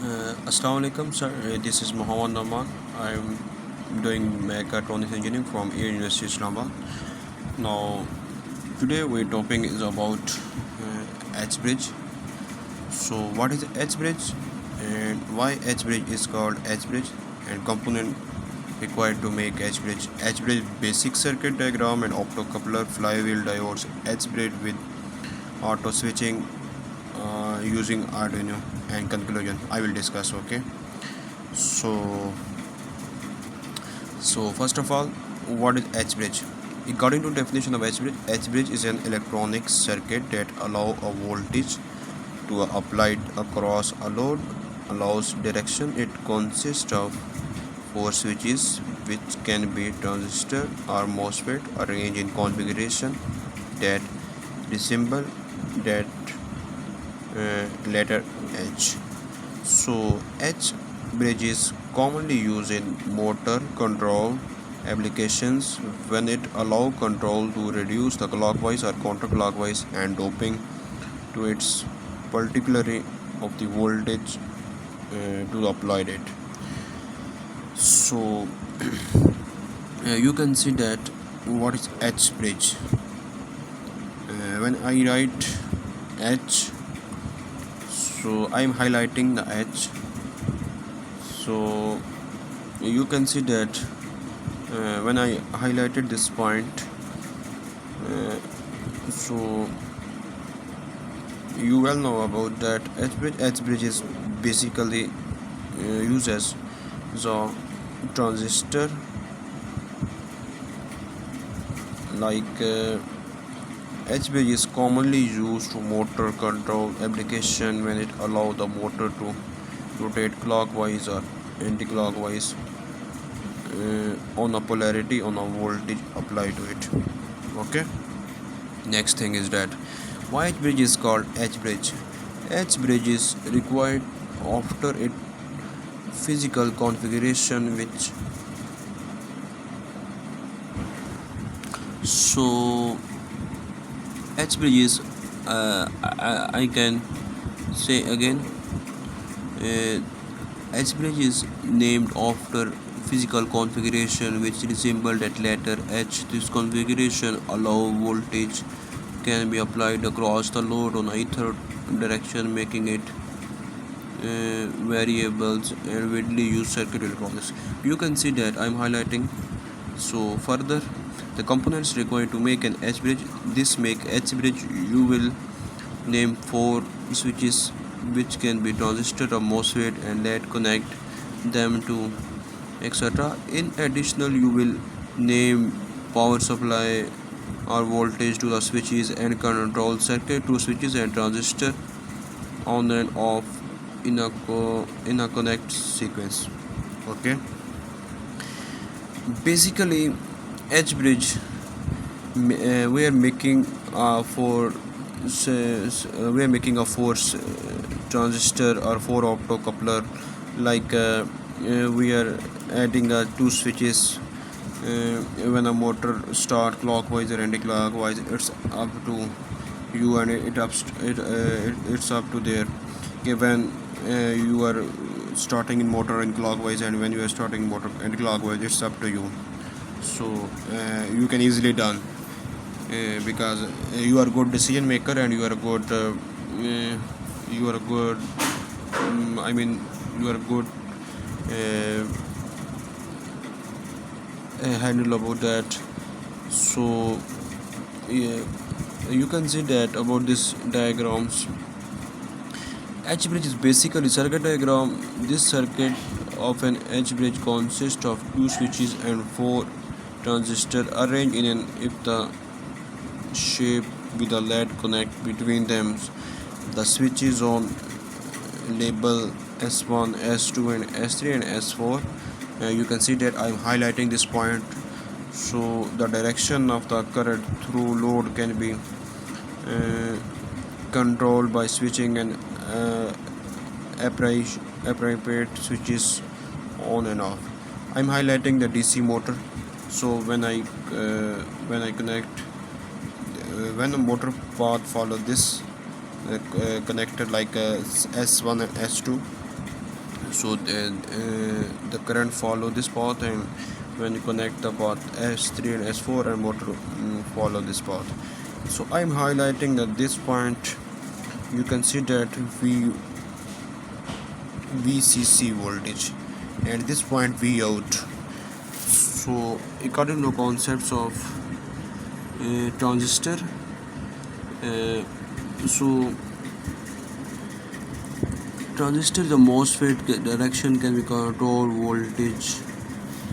Assalamu alaikum, sir. This is Muhammad Naman. I'm doing mechatronics engineering from Air University Islamabad. Now, today we're talking is about H bridge. So, what is H bridge, and why H bridge is called H bridge, and component required to make H bridge. H bridge basic circuit diagram and optocoupler, flywheel diodes. H bridge with auto switching using arduino, and conclusion I will discuss. Okay, so first of all, what is H bridge? According to definition of H bridge is an electronic circuit that allow a voltage to applied across a load, allows direction. It consists of four switches which can be transistor or MOSFET arranged in configuration that resemble that letter H. So H bridge is commonly used in motor control applications when it allows control to reduce the clockwise or counterclockwise and doping to its particularly of the voltage to applied it. So you can see that what is H bridge. When I write H, so I am highlighting the H. So you can see that when I highlighted this point, so you well know about that H bridge is basically uses the transistor like H bridge is commonly used to motor control application when it allows the motor to rotate clockwise or anti-clockwise on a polarity on a voltage applied to it. Okay, next thing is that why H bridge is called H bridge. H bridge is required after it physical configuration which so H bridge is I can say again H bridge is named after physical configuration which resemble that letter H. This configuration allow voltage can be applied across the load on either direction, making it variables and widely used circuit electronics. You can see that I'm highlighting. So further, the components required to make an H bridge. This make H bridge. You will name four switches which can be transistor or MOSFET and let connect them to etc. In addition, you will name power supply or voltage to the switches and control circuit to switches and transistor on and off in a connect sequence. Okay, basically H bridge we are making for we are making a four transistor or four optocoupler like we are adding two switches when a motor start clockwise or anti-clockwise. It's up to you and it's up to there. Okay, when you are starting in motor in clockwise and when you are starting motor anti-clockwise, it's up to you. So you can easily done because you are a good decision maker and you are a good I mean you are a good handle about that. So yeah, you can see that about this diagrams. H bridge is basically circuit diagram. This circuit of an H bridge consists of two switches and four transistors arranged in an if the shape with a lead connect between them. The switches on label S1, S2 and S3 and S4. You can see that I'm highlighting this point. So the direction of the current through load can be controlled by switching and appropriate switches on and off. I'm highlighting the DC motor. So when I connect when the motor path follow this connected like S1 and S2, So the current follow this path, and when you connect the path S3 and S4, and motor follow this path. So I'm highlighting at this point. You can see that VCC voltage, and this point V out. So according to concepts of transistor, uh, so transistor, the MOSFET direction can be control voltage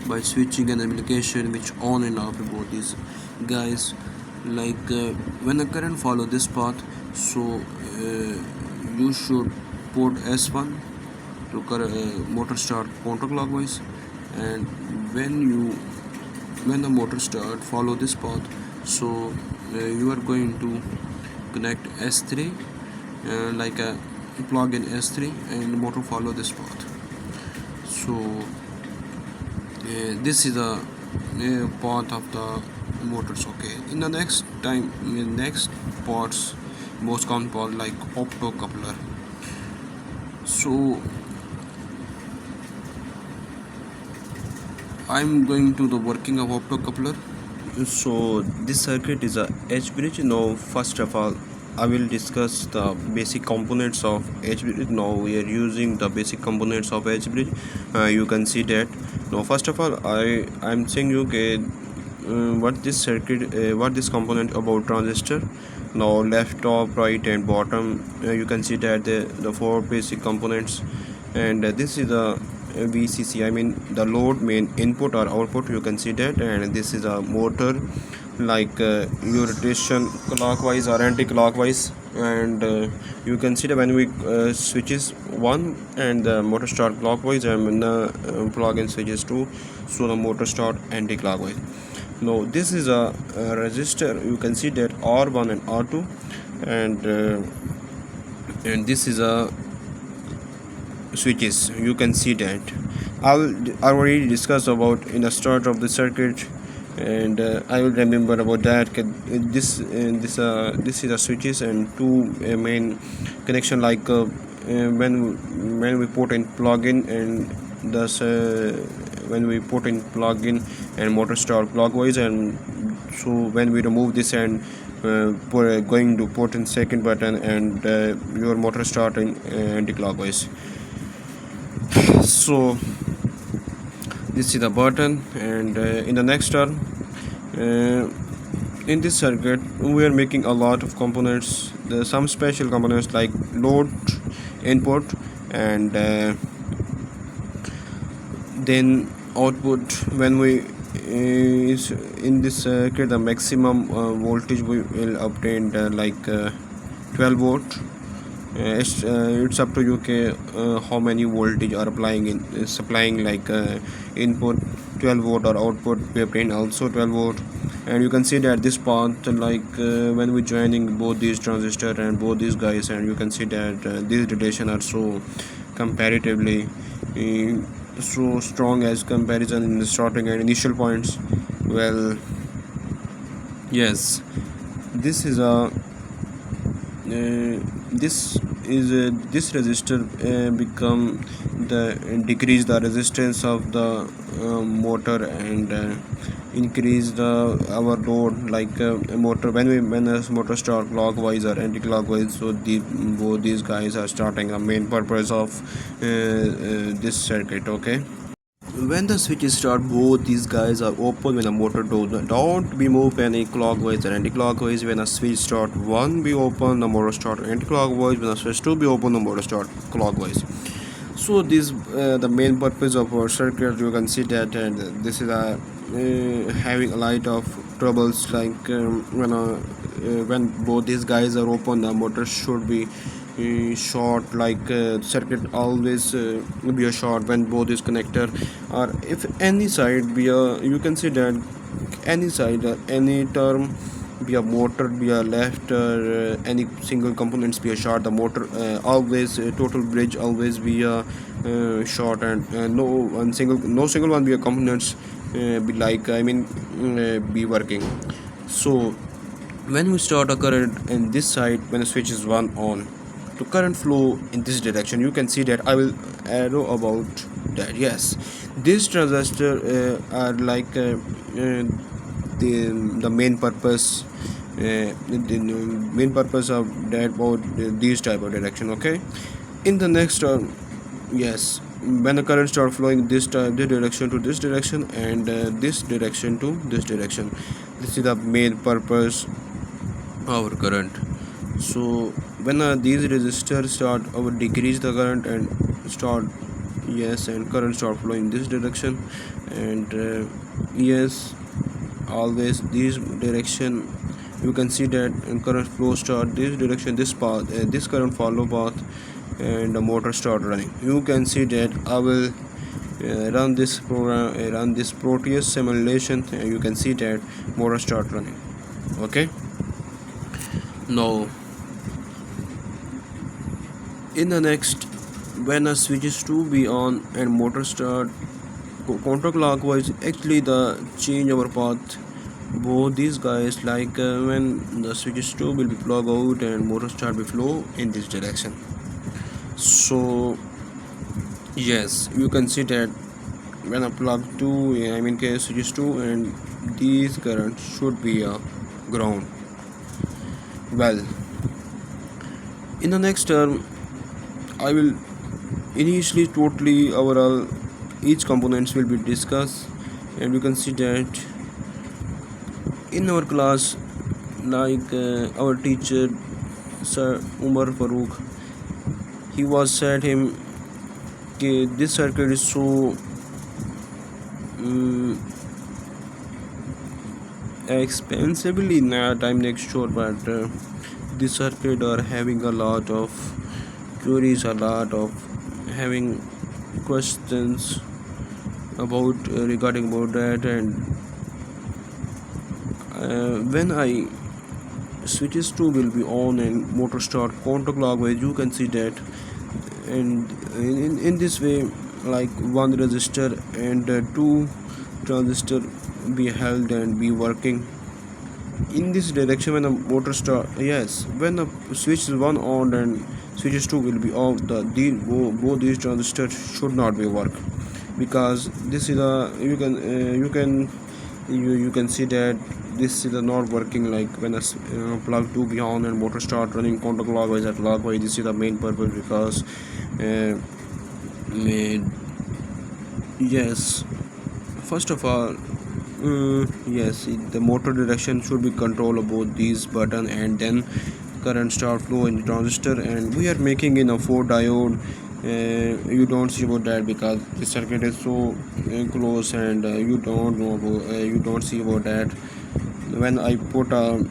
by switching an application which on and off both these guys. Like when the current follow this path, so you should put S1 to motor start counterclockwise, and when the motor start follow this path, so you are going to connect S3, like a plug in S3, and motor follow this path. So this is the path of the motors. Okay, in the next parts, most common part like optocoupler. So I'm going to the working of optocoupler. So this circuit is a H bridge. Now first of all, I will discuss the basic components of H bridge. Now we are using the basic components of H bridge. You can see that. Now first of all, I'm saying you what this circuit, what this component about transistor. Now left, top, right, and bottom. You can see that the four basic components, and this is the VCC, I mean the load main input or output. You can see that, and this is a motor, like your rotation clockwise or anti-clockwise, and you can see that when we switches one, and the motor start clockwise, and when the plug in switches two, so the motor start anti-clockwise. Now this is a resistor. You can see that R1 and R2, and this is a switches. You can see that I already discussed about in the start of the circuit, and I will remember about that. This is the switches and two main connection, like when we put in plug-in, and thus when we put in plug-in and motor start clockwise, and so when we remove this and going to put in second button, and your motor start in anti-clockwise. So this is the button, and in the next turn, in this circuit we are making a lot of components. There are some special components like load, input, and then output. When we is in this circuit, the maximum voltage we will obtain like 12 volt. It's up to you how many voltage are applying in supplying, like input 12 volt or output we obtain also 12 volt. And you can see that this path, like when we joining both these transistor and both these guys, and you can see that these relation are so comparatively so strong as comparison in the starting and initial points. Well, yes, this is a this resistor become the decrease the resistance of the motor, and increase the our load, like motor when a motor start clockwise or anti-clockwise. So both these guys are starting the main purpose of this circuit. Okay, when the switches start, both these guys are open. When the motor don't be move any clockwise or anti-clockwise. When a switch start one be open, the motor start anti-clockwise. When a switch two be open, the motor start clockwise. So this the main purpose of our circuit. You can see that, and this is a having a lot of troubles, like when both these guys are open, the motor should be short, like circuit always be a short when both is connector, or if any side be a, you can see that any side any term be a motor be a left, or any single components be a short, the motor always total bridge always be a short, and no single one be a components be like, I mean be working. So when we start a current in this side, when the switch is one on, to current flow in this direction. You can see that I will arrow about that. Yes, these transistors are like the main purpose, the main purpose of that about these type of direction. Okay, in the next yes, when the current start flowing this direction to this direction, and this direction to this direction, this is the main purpose of our current. So when these resistors start our decrease the current and start, yes, and current start flowing this direction, and yes, always this direction. You can see that current flow start this direction, this path, this current follow path, and the motor start running. You can see that I will run this program, run this Proteus simulation, and you can see that motor start running. Okay, now in the next, when a switches to be on and motor start counterclockwise, actually the change our path both these guys, like when the switches 2 will be plug out and motor start will flow in this direction. So yes, you can see that when I plug 2, I mean case switches 2, and these currents should be a ground. Well, in the next term I will initially totally overall each components will be discussed, and you can see that in our class, like our teacher Sir Umar Farooq, he was said him this circuit is so expensively not, I'm not sure, but this circuit are having a lot of queries, a lot of having questions about regarding about that. And when I switches 2 will be on and motor start counterclockwise, you can see that, and in this way, like one resistor and two transistor be held and be working in this direction. When the motor start, yes, when the switch is one on and switches 2 will be off, both these transistors should not be work, because this is a you can see that this is not working. Like when a plug 2 be on and motor start running counterclockwise and clockwise, this is the main purpose, because yes, first of all, yes, the motor direction should be control about these button, and then current start flow in the transistor. And we are making in a 4 diode. You don't see about that because the circuit is so close, and you don't know about, you don't see about that. When I put a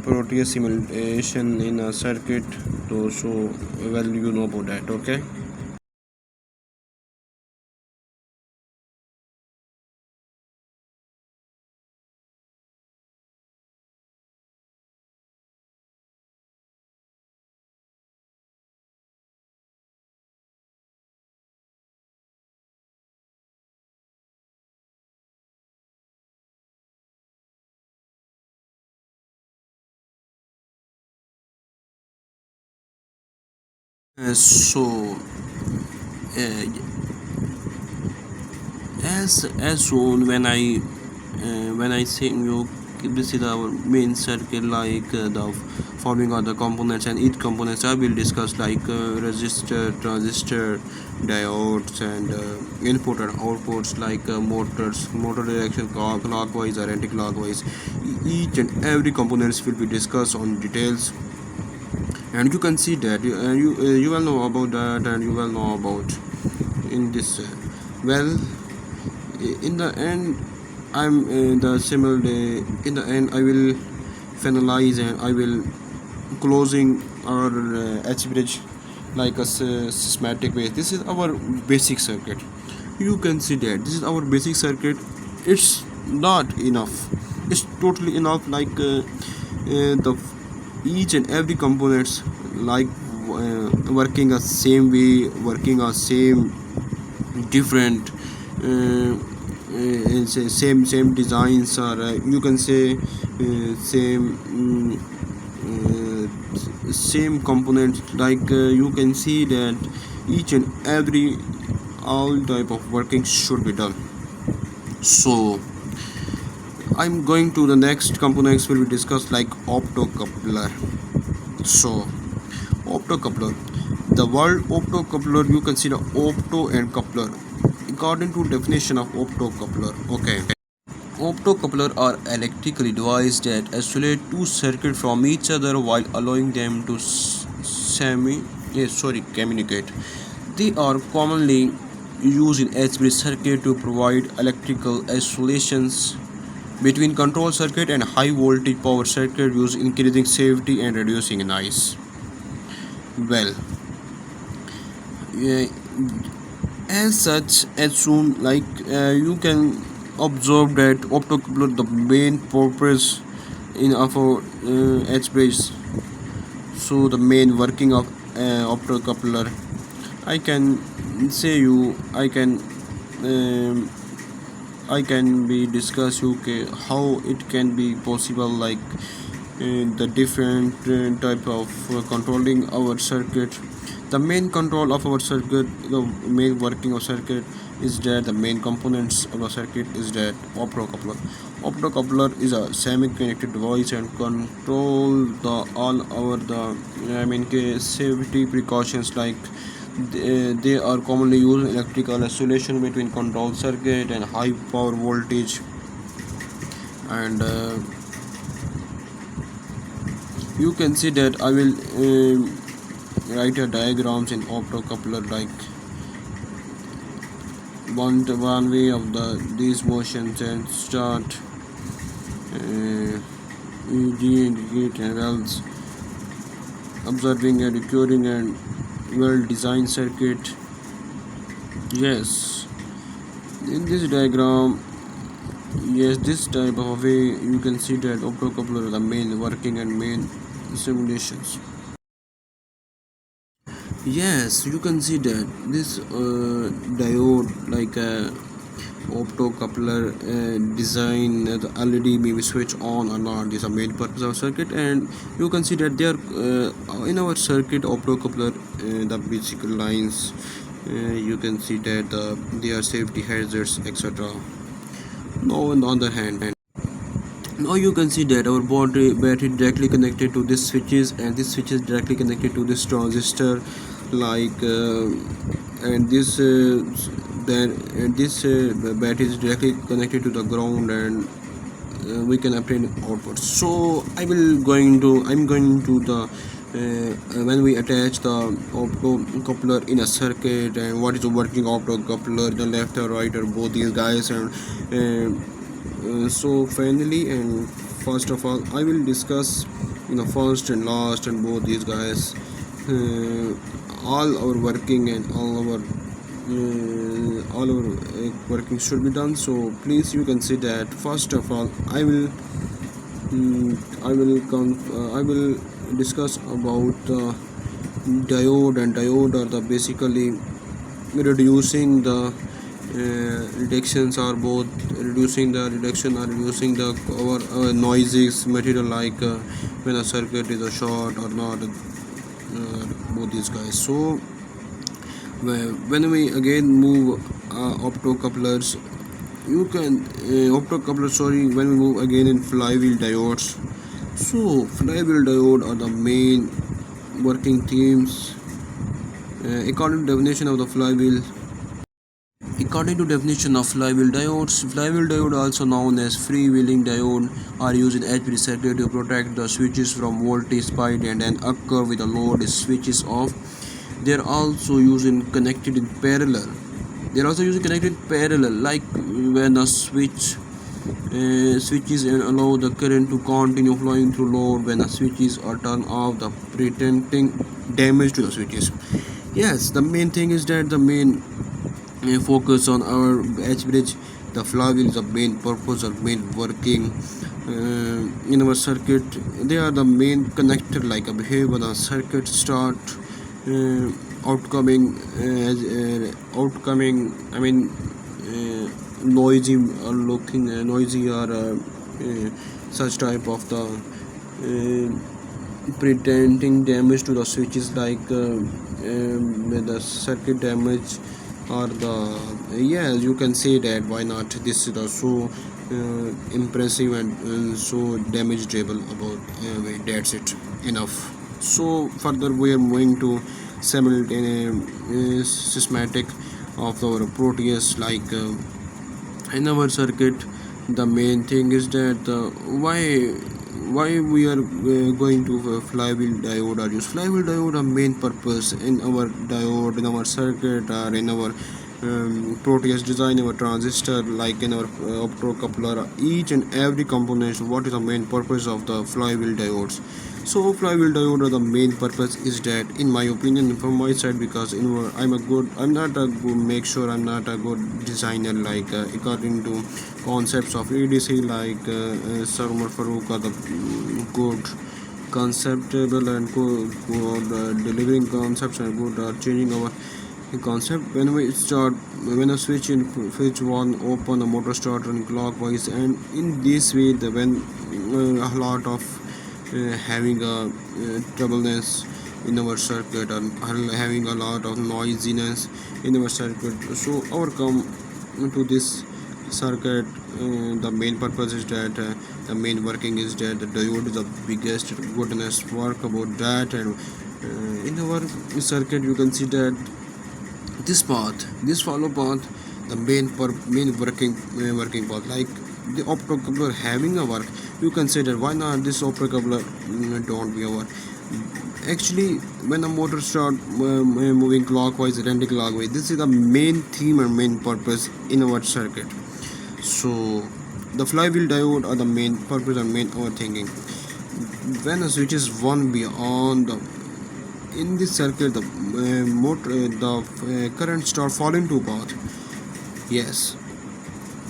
Proteus simulation in a circuit, so well you know about that. Okay. So uh, as shown, when I say you, this is our main circuit, like the forming of the components, and each components I will discuss, like resistor, transistor, diodes, and input and outputs, like motor direction clockwise or anti-clockwise. Each and every components will be discussed on details, and you can see that you will know about that, and you will know about in this well, in the end, I'm the similar day. In the end, I will finalize and I will closing our H bridge like a systematic way. This is our basic circuit. You can see that this is our basic circuit. It's not enough. It's totally enough. Like the each and every components, like working a same way, working a same different same designs, or you can say same same components, like you can see that each and every all type of working should be done. So I'm going to the next components will be discussed, like optocoupler. So optocoupler, the word optocoupler, you consider opto and coupler according to definition of optocoupler. Okay, optocoupler are electrically devices that isolate two circuits from each other while allowing them to communicate. They are commonly used in HV circuit to provide electrical isolations between control circuit and high voltage power circuit, used increasing safety and reducing noise. Well, yeah, as such, as soon like you can observe that optocoupler, the main purpose in of our H bridge. So the main working of optocoupler, I can say you, I can be discuss you how it can be possible, like the different type of controlling our circuit. The main control of our circuit, the main working of circuit is that the main components of a circuit is that optocoupler. Optocoupler is a semi-connected device and control the all our the safety precautions, like they are commonly used in electrical isolation between control circuit and high power voltage. And you can see that I will write a diagrams in optocoupler, like one way of these motions, and start indicate and wells, observing a recurring and well designed circuit. Yes, in this diagram, yes, this type of way you can see that optocoupler are the main working and main simulations. Yes, you can see that this diode, like optocoupler design, the LED may be switch on or not. This is a main purpose of circuit, and you can see that they are in our circuit optocoupler, the basic lines. You can see that they are safety hazards, etc. Now, on the other hand, now you can see that our battery directly connected to this switches, and this switch is directly connected to this transistor, like and this then and this battery is directly connected to the ground, and we can obtain output. So I'm going to the when we attach the optocoupler in a circuit, and what is the working optocoupler, the left or right or both these guys, and so finally, and first of all, I will discuss first and last and both these guys, all our working and all our working should be done. So please, you can see that first of all I will I will discuss about diode, and diode are the basically reducing the reductions are both reducing the reduction or reducing the our noises material, like when a circuit is a short or not, both these guys. So when we again move optocouplers, you can optocoupler sorry when we move again in flywheel diodes. So flywheel diode are the main working themes according to definition of the flywheel. According to definition of flywheel diodes, flywheel diode, also known as freewheeling diode, are used in HV circuit to protect the switches from voltage spike and then occur with the load switches off. They are also used in connected in parallel. They are also used in connected parallel, like when a switches and allow the current to continue flowing through load. When the switches are turned off, the preventing damage to the switches. Yes, the main thing is that the main focus on our H bridge, the flywheel is the main purpose or main working in our circuit. They are the main connector, like a behavior the circuit start outcoming outcoming noisy or looking noisy or such type of the preventing damage to the switches like the circuit damage or the yes, you can say that. Why not? This is the so impressive and so damageable about wait, that's it, enough. So further we are moving to simultaneous systematic of our proteus like in our circuit. The main thing is that why we are going to flywheel diode or use flywheel diode. A main purpose in our diode, in our circuit, or in our proteus design, our transistor, like in our optocoupler, each and every component, what is the main purpose of the flywheel diodes. So flywheel diode are the main purpose is that, in my opinion, from my side, because I'm not a good, make sure I'm not a good designer like according to concepts of EDC like Sir Umar Farooq are the good conceptual and good delivering concepts and good changing our concept. When a switch one open, a motor start running clockwise, and in this way the when a lot of having a troubleness in our circuit and having a lot of noisiness in our circuit, so overcome to this circuit. The main purpose is that the main working is that the diode is the biggest goodness work about that. And in our circuit you can see that this follow path, the main working path, like the optocoupler having a work. You consider why not this optocoupler don't be a work. Actually, when a motor start moving clockwise and anti-clockwise, this is the main theme and main purpose in our circuit. So the flywheel diode are the main purpose and main overthinking. When a switch is one beyond the in this circuit, the current start falling to path. Yes,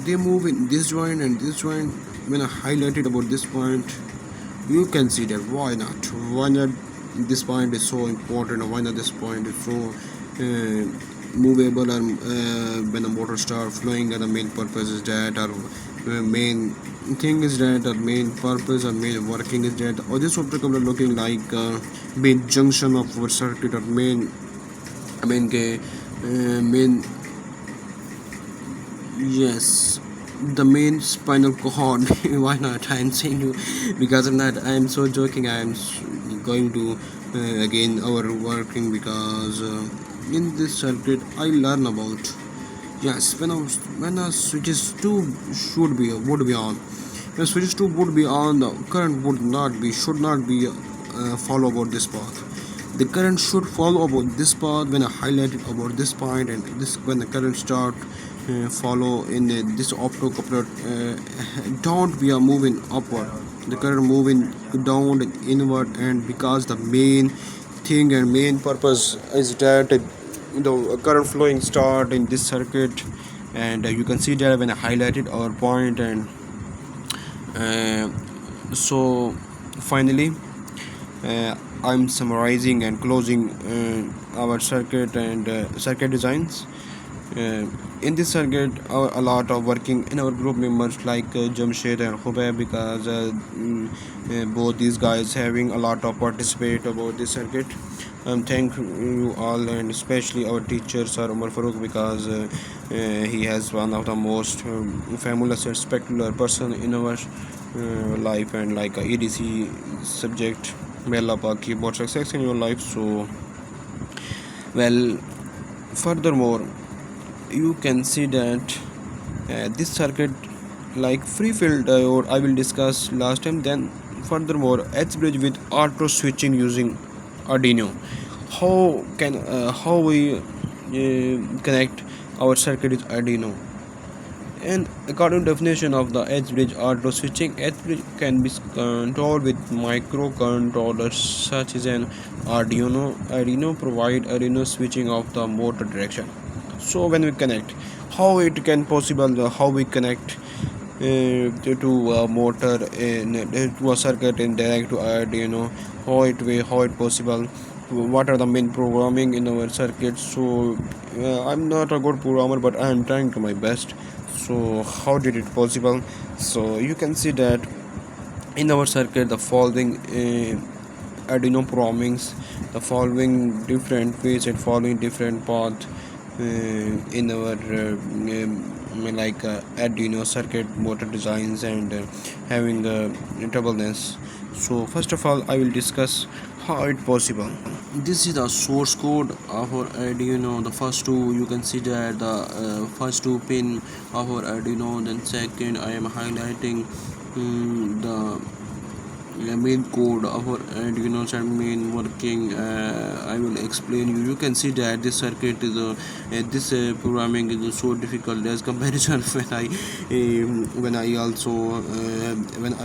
they move in this joint and this joint. When I highlighted about this point, you can see that why not this point is so important, or why not this point is so movable. And when the motor start flowing, and the main purpose is that, or main thing is that, or main purpose or main working is that, or this optical are looking like main junction of our circuit, or main yes, the main spinal cord. Why not? I'm saying you because I'm not. I'm so joking. Going to again our working because in this circuit I learn about. Yes, when a switches two would be on. When switches two would be on, the current should not be follow about this path. The current should follow about this path when I highlighted about this point, and this when the current start follow in this optocoupler. Don't be a moving upward. The current moving down and inward, and because the main thing and main purpose is that the current flowing start in this circuit. And you can see that when I highlighted our point. And so finally I'm summarizing and closing our circuit and circuit designs. In this circuit, a lot of working in our group members like Jamshed and Hubeb, because both these guys having a lot of participate about this circuit. Thank you all, and especially our teacher Sir Umar Farooq, because he has one of the most famous and spectacular person in our life, and like a EDC subject. May Allah Pak keep more success in your life. So, well, furthermore, you can see that this circuit like free field diode I will discuss last time. Then furthermore, H bridge with auto switching using arduino. How we connect our circuit with arduino. And according to definition of the H bridge auto switching, H bridge can be controlled with microcontrollers such as an arduino. Arduino provide arduino switching of the motor direction. So when we connect, how it can possible, how we connect to a motor to a circuit in direct to arduino, how it possible, what are the main programming in our circuit. So I'm not a good programmer, but I'm trying to my best. So how did it possible? So you can see that in our circuit the following Arduino programmings the following different ways and following different path in our Arduino circuit motor designs and having troubleness. So first of all, I will discuss how it possible. This is the source code of our Arduino. The first two you can see that the first two pin of our Arduino. Then second, I am highlighting the main code of our Arduino and main working. I will explain you. You can see that this circuit is this programming is so difficult as comparison when I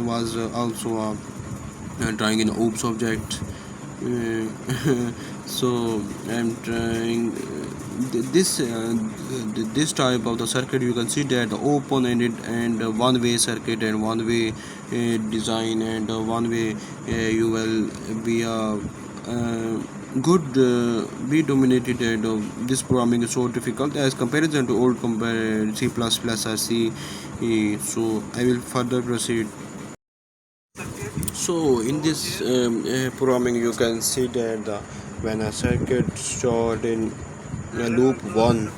was also trying in OOPS object. So I'm trying this type of the circuit. You can see that open-ended and one-way circuit and one-way design and one-way you will be good be dominated and this programming is so difficult as comparison to old C++ or C. So I will further proceed. So in this programming you can see that when a circuit stored in loop 1,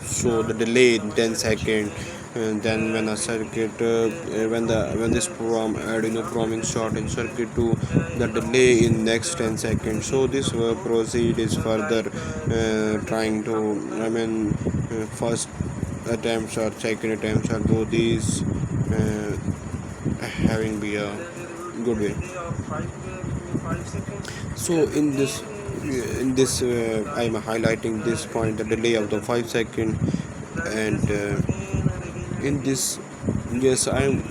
so the delay in 10 seconds, and then when a circuit when this program Arduino programming start in circuit 2, the delay in next 10 seconds. So this proceed is further trying to first attempts or second attempts or both these having be a good way. So in this I am highlighting this point, the delay of the 5 second, and in this, yes, I am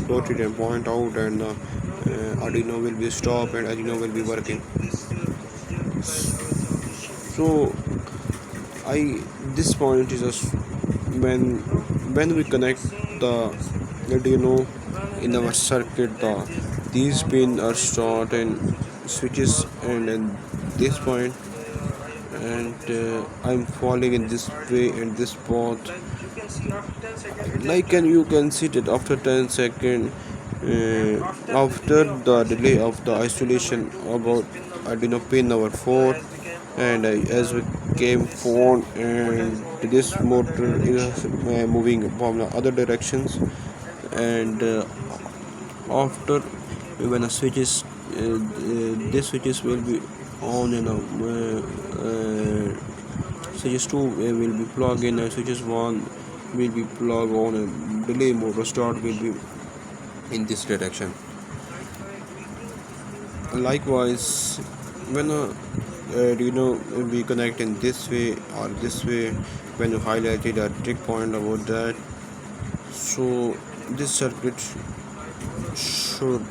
plotted and point out, and Arduino will be stopped and Arduino will be working. So I this point is just when we connect the Arduino in our circuit, these pins are stored in switches, and in this point, and I'm falling in this way and this path. Like, and you can see that after 10 seconds, after the delay of the isolation about Arduino pin number 4, and as we came forward, and this motor is moving from the other directions, and after when a switches this switches will be on, switches 2 will be plugged in, and switches 1 will be plugged on, and delay motor start will be in this direction. Likewise, when we connect in this way or this way, when you highlighted a trick point about that, so this circuit should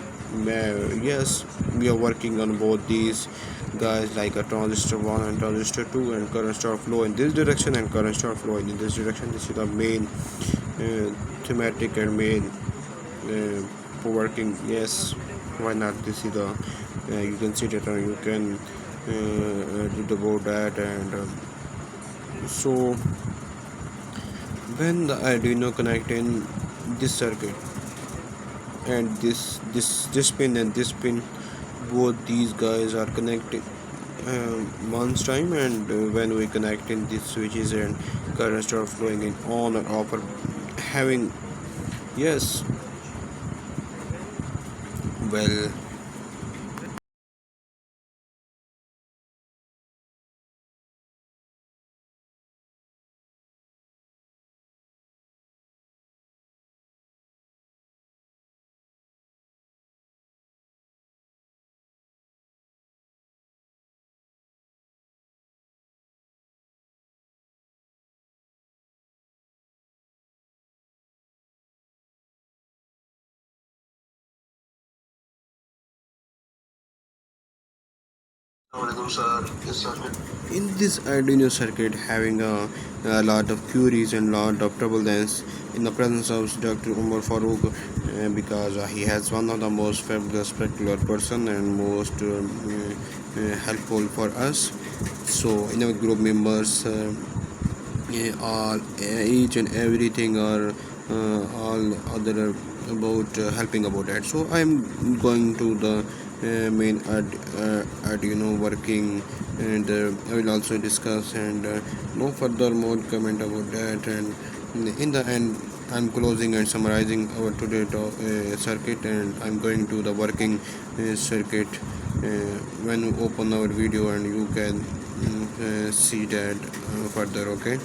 yes, we are working on both these guys, like a transistor 1 and transistor 2, and current start flow in this direction and current start flow in this direction. This is the main thematic and main for working. Yes, why not? This is the you can see that, you can read about that, and so when the Arduino connect in this circuit, and this pin and this pin, both these guys are connected once time, and when we connect in these switches, and current start flowing in on or off, or having, yes, well, in this Arduino circuit, having a lot of queries and lot of troubles in the presence of Dr. Umar Farouk, because he has one of the most fabulous particular person and most helpful for us. So in our group members, all each and everything are all other about helping about that. So I'm going to the main arduino working, and I will also discuss and no further more comment about that. And in the end, I'm closing and summarizing our today circuit, and I'm going to the working circuit when you open our video, and you can see that further. Okay,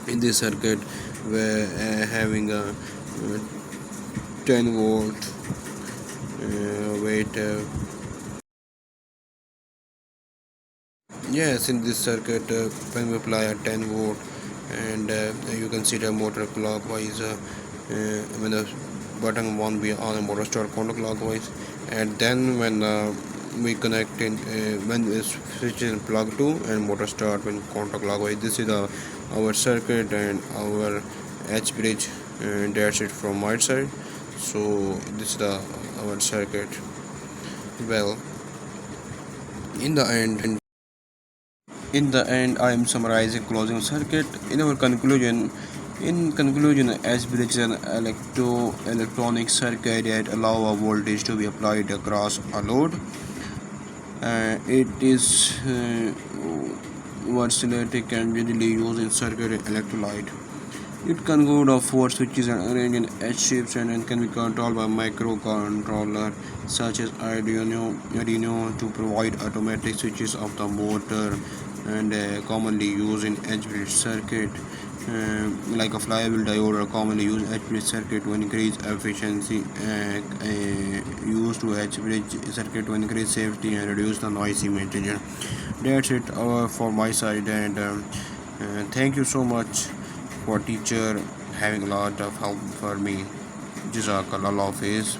in this circuit we're having a 10 volt wait yes, in this circuit when we apply a 10 volt, and you can see the motor clockwise when the button won't be on, the motor start counterclockwise. And then when we connect in when the switch is plug to, and motor start when counterclockwise. This is our circuit and our H bridge, and that's it from my side. So this is the our circuit. Well, in the end, I am summarizing closing circuit. In conclusion, S bridge is an electronic circuit that allow a voltage to be applied across a load. It is versatile and generally used in circuit electrolyte. It consists of four switches and arranged in H shapes, and can be controlled by microcontroller such as arduino to provide automatic switches of the motor, and commonly used in H-bridge circuit. Like a flywheel diode are commonly used H-bridge circuit to increase efficiency, used to H-bridge circuit to increase safety and reduce the noise emission. That's it for my side, and thank you so much for teacher having a lot of help for me. Jazakallah Hafiz.